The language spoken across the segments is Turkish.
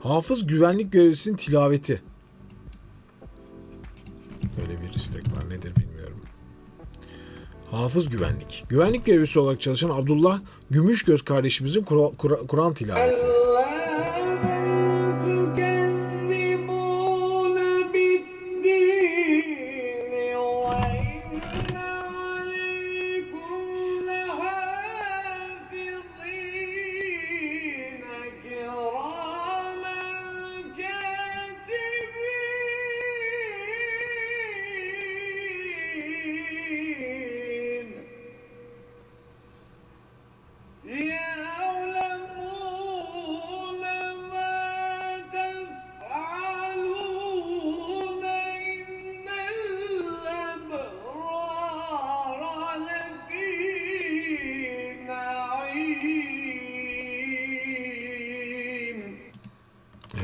Hafız güvenlik görevlisinin tilaveti. Böyle bir istek var. Nedir bilmiyorum. Hafız güvenlik. Güvenlik görevlisi olarak çalışan Abdullah Gümüşgöz kardeşimizin Kur'an tilaveti.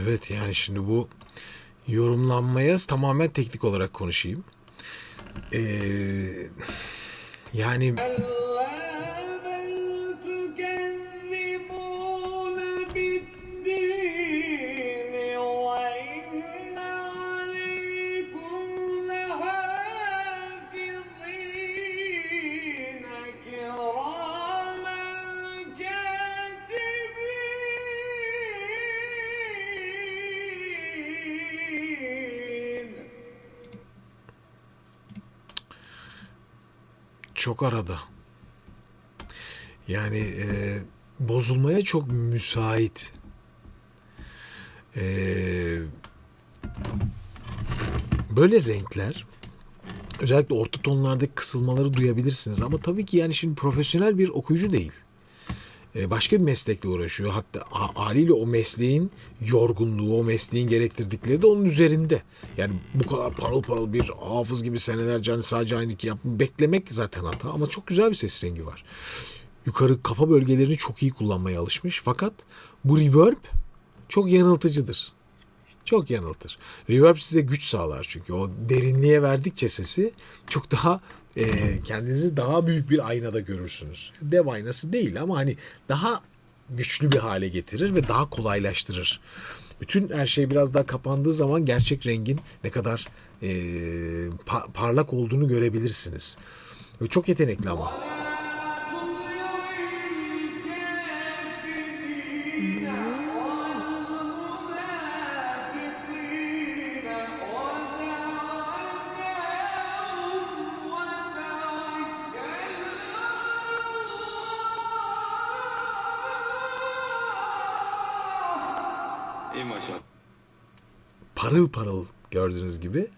Evet, yani şimdi bu yorumlanmaya tamamen teknik olarak konuşayım. Yani çok arada. Yani bozulmaya çok müsait. Böyle renkler, özellikle orta tonlardaki kısılmaları duyabilirsiniz. Ama tabii ki yani şimdi profesyonel bir okuyucu değil. Başka bir meslekle uğraşıyor. Hatta haliyle o mesleğin yorgunluğu, o mesleğin gerektirdikleri de onun üzerinde. Yani bu kadar parıl parıl bir hafız gibi senelerce hani sadece aynı beklemek zaten hata. Ama çok güzel bir ses rengi var. Yukarı kafa bölgelerini çok iyi kullanmaya alışmış. Fakat bu reverb çok yanıltıcıdır. Çok yanıltır. Reverb size güç sağlar çünkü. O derinliğe verdikçe sesi çok daha kendinizi daha büyük bir aynada görürsünüz. Dev aynası değil ama hani daha güçlü bir hale getirir ve daha kolaylaştırır. Bütün her şey biraz daha kapandığı zaman gerçek rengin ne kadar parlak olduğunu görebilirsiniz. Ve çok yetenekli ama. İyi maşallah. Parıl parıl gördüğünüz gibi.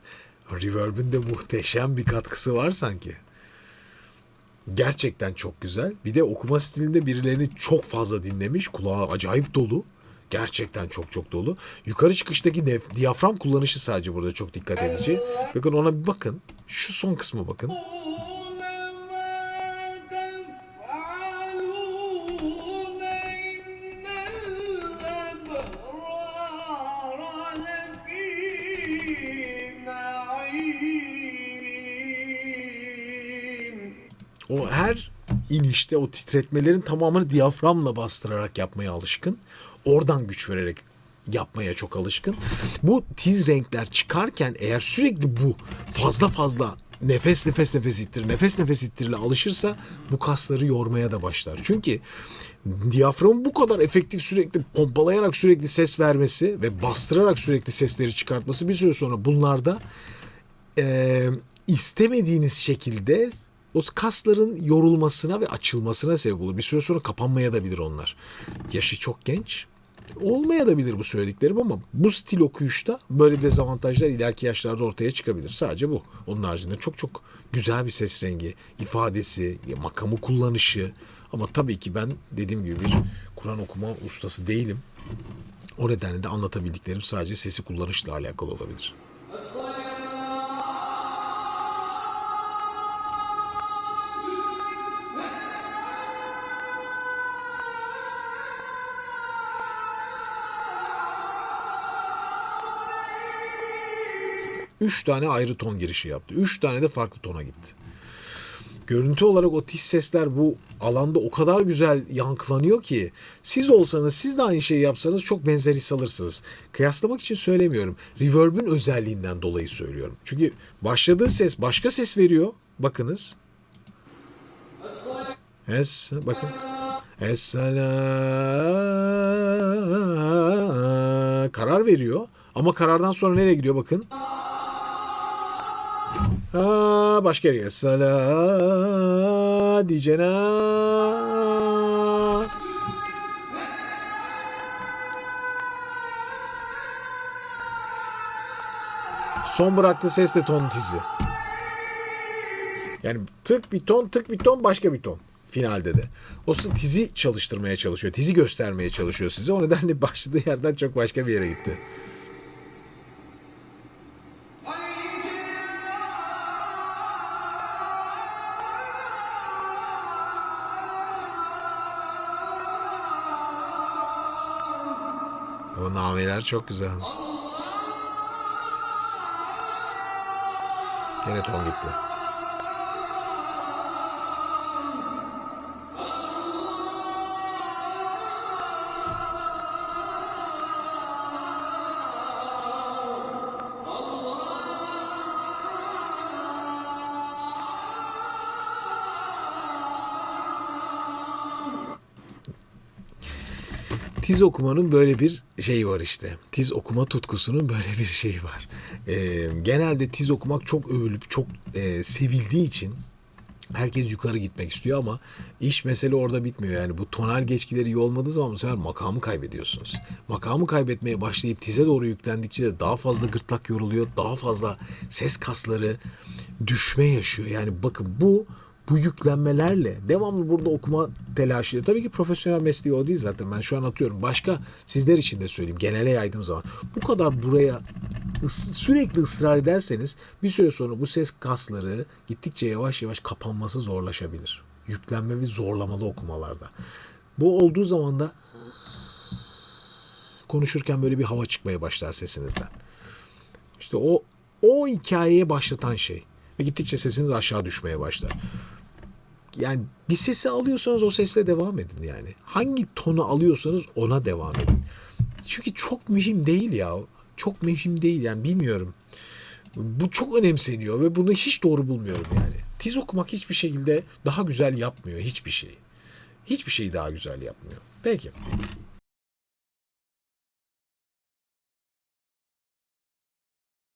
Reverb'ün de muhteşem bir katkısı var sanki. Gerçekten çok güzel. Bir de okuma stilinde birilerini çok fazla dinlemiş. Kulağı acayip dolu. Gerçekten çok çok dolu. Yukarı çıkıştaki diyafram kullanışı sadece burada çok dikkat edici. Bakın ona bir bakın. Şu son kısmı bakın. O her inişte o titretmelerin tamamını diyaframla bastırarak yapmaya alışkın. Oradan güç vererek yapmaya çok alışkın. Bu tiz renkler çıkarken eğer sürekli bu fazla fazla nefes nefes nefes ittir, nefes nefes ittirle alışırsa bu kasları yormaya da başlar. Çünkü diyaframın bu kadar efektif sürekli pompalayarak sürekli ses vermesi ve bastırarak sürekli sesleri çıkartması bir süre sonra bunlarda istemediğiniz şekilde o kasların yorulmasına ve açılmasına sebep olur. Bir süre sonra kapanmaya da bilir onlar. Yaşı çok genç. Olmaya da bilir bu söylediklerim ama bu stil okuyuşta böyle dezavantajlar ileriki yaşlarda ortaya çıkabilir. Sadece bu. Onun haricinde çok çok güzel bir ses rengi, ifadesi, makamı kullanışı. Ama tabii ki ben dediğim gibi bir Kur'an okuma ustası değilim. O nedenle de anlatabildiklerim sadece sesi kullanışla alakalı olabilir. 3 tane ayrı ton girişi yaptı. 3 tane de farklı tona gitti. görüntü olarak o tiz sesler bu alanda o kadar güzel yankılanıyor ki siz olsanız, siz de aynı şeyi yapsanız çok benzer his alırsınız. Kıyaslamak için söylemiyorum. Reverb'ün özelliğinden dolayı söylüyorum. Çünkü başladığı ses başka ses veriyor. Bakınız. Bakın. Karar veriyor. Ama karardan sonra nereye gidiyor bakın. Başka yere gidiyor. Sala diyeceğine. Son bıraktığı ses de ton tizi. Yani tık bir ton, tık bir ton, başka bir ton. Finalde de. O tizi çalıştırmaya çalışıyor. Tizi göstermeye çalışıyor size. O nedenle başladığı yerden çok başka bir yere gitti. O nameler çok güzel. Yine ton gitti. Tiz okumanın böyle bir şeyi var işte. Tiz okuma tutkusunun böyle bir şeyi var. Genelde tiz okumak çok övülüp çok sevildiği için herkes yukarı gitmek istiyor ama iş mesele orada bitmiyor. Yani bu tonal geçkileri iyi olmadığı zaman bu sefer makamı kaybediyorsunuz. Makamı kaybetmeye başlayıp tize doğru yüklendikçe de daha fazla gırtlak yoruluyor. Daha fazla ses kasları düşme yaşıyor. Yani bakın bu yüklenmelerle devamlı burada okuma telaşıyla, tabii ki profesyonel mesleği o değil zaten, ben şu an atıyorum, başka sizler için de söyleyeyim, genele yaydığım zaman bu kadar buraya sürekli ısrar ederseniz bir süre sonra bu ses kasları gittikçe yavaş yavaş kapanması zorlaşabilir. Yüklenme ve zorlamalı okumalarda. Bu olduğu zaman da konuşurken böyle bir hava çıkmaya başlar sesinizden. İşte o hikayeye başlatan şey. Ve gittikçe sesiniz aşağı düşmeye başlar. Yani bir sesi alıyorsanız o sesle devam edin yani. Hangi tonu alıyorsanız ona devam edin. Çünkü çok mühim değil ya. Çok mühim değil yani, bilmiyorum. Bu çok önemseniyor ve bunu hiç doğru bulmuyorum yani. Tiz okumak hiçbir şekilde daha güzel yapmıyor hiçbir şey. Hiçbir şeyi daha güzel yapmıyor. Peki.